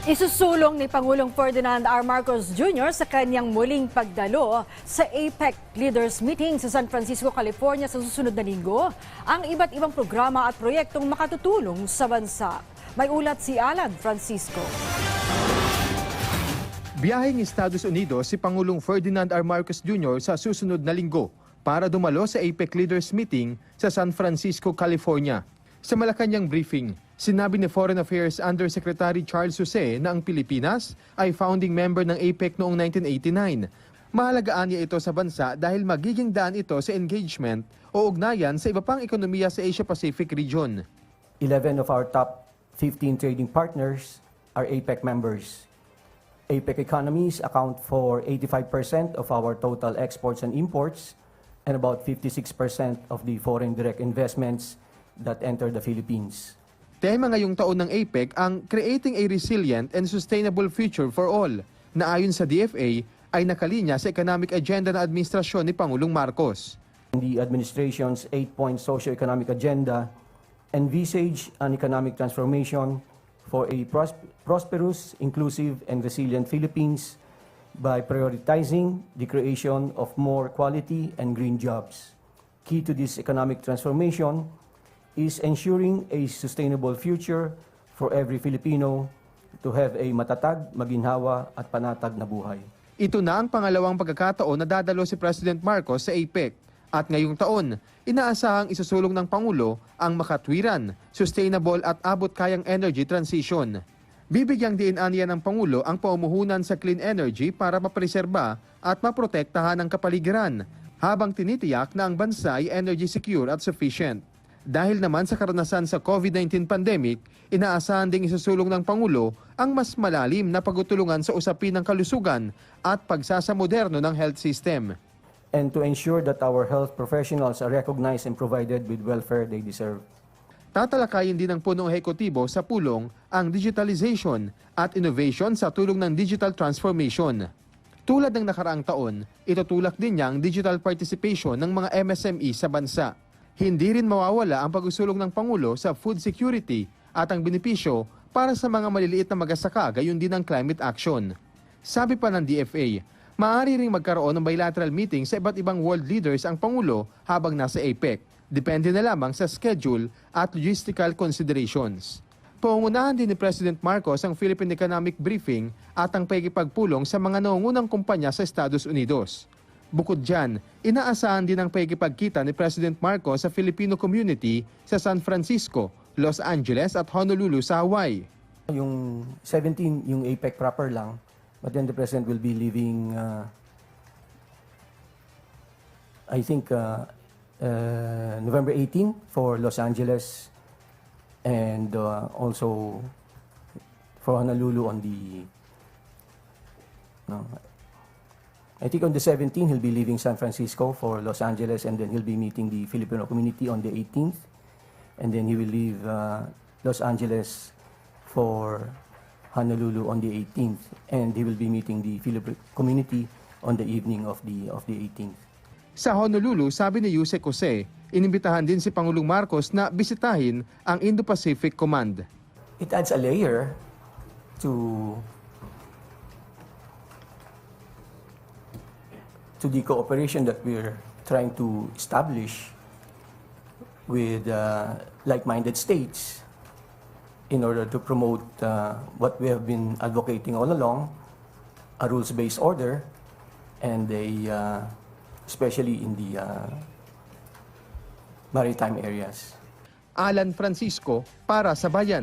Isusulong ni Pangulong Ferdinand R. Marcos Jr. sa kanyang muling pagdalo sa APEC Leaders Meeting sa San Francisco, California sa susunod na linggo ang iba't ibang programa at proyektong makatutulong sa bansa. May ulat si Alan Francisco. Biyaheng Estados Unidos si Pangulong Ferdinand R. Marcos Jr. sa susunod na linggo para dumalo sa APEC Leaders Meeting sa San Francisco, California. Sa Malacanang briefing, sinabi ni Foreign Affairs Undersecretary Charles Jose na ang Pilipinas ay founding member ng APEC noong 1989. Mahalagaan niya ito sa bansa dahil magiging daan ito sa engagement o ugnayan sa iba pang ekonomiya sa Asia-Pacific region. 11 of our top 15 trading partners are APEC members. APEC economies account for 85% of our total exports and imports and about 56% of the foreign direct investments that enter the Philippines. Tema ngayong taon ng APEC ang Creating a Resilient and Sustainable Future for All na ayon sa DFA ay nakalinya sa economic agenda ng administrasyon ni Pangulong Marcos. The administration's 8-point socio-economic agenda envisage an economic transformation for a prosperous, inclusive, and resilient Philippines by prioritizing the creation of more quality and green jobs. Key to this economic transformation is ensuring a sustainable future for every Filipino to have a matatag, maginhawa at panatag na buhay. Ito na ang pangalawang pagkakataon na dadalo si President Marcos sa APEC at ngayong taon, inaasahang isusulong ng Pangulo ang makatwiran, sustainable at abot-kayang energy transition. Bibigyang diin-aniya ng Pangulo ang pamumuhunan sa clean energy para mapreserba at maprotektahan ang kapaligiran habang tinitiyak na ang bansa ay energy secure at sufficient. Dahil naman sa karanasan sa COVID-19 pandemic, inaasahan ding isusulong ng Pangulo ang mas malalim na pagtutulungan sa usapin ng kalusugan at pagsasamoderno ng health system. And to ensure that our health professionals are recognized and provided with welfare they deserve. Tatalakayin din ng punong ehekutibo sa pulong ang digitalization at innovation sa tulong ng digital transformation. Tulad ng nakaraang taon, itutulak din niya ang digital participation ng mga MSME sa bansa. Hindi rin mawawala ang pagsusulong ng Pangulo sa food security at ang benepisyo para sa mga maliliit na magsasaka gayon din ang climate action. Sabi pa ng DFA, maaari ring magkaroon ng bilateral meeting sa iba't ibang world leaders ang Pangulo habang nasa APEC. Depende na lamang sa schedule at logistical considerations. Pangungunahan din ni President Marcos ang Philippine Economic Briefing at ang pagkipagpulong sa mga nangungunang kumpanya sa Estados Unidos. Bukod dyan, inaasahan din ang pagkipagkita ni President Marcos sa Filipino community sa San Francisco, Los Angeles at Honolulu sa Hawaii. Yung 17, yung APEC proper lang, but then the President will be leaving, I think, November 18 for Los Angeles and also for Honolulu on the, I think on the 17th, he'll be leaving San Francisco for Los Angeles, and then he'll be meeting the Filipino community on the 18th. And then he will leave Los Angeles for Honolulu on the 18th. And he will be meeting the Filipino community on the evening of the 18th. Sa Honolulu, sabi ni Yusek Jose, inimbitahan din si Pangulong Marcos na bisitahin ang Indo-Pacific Command. It adds a layer to the cooperation that we're trying to establish with like-minded states in order to promote what we have been advocating all along, a rules-based order, and especially in the maritime areas. Alan Francisco para sa Bayan.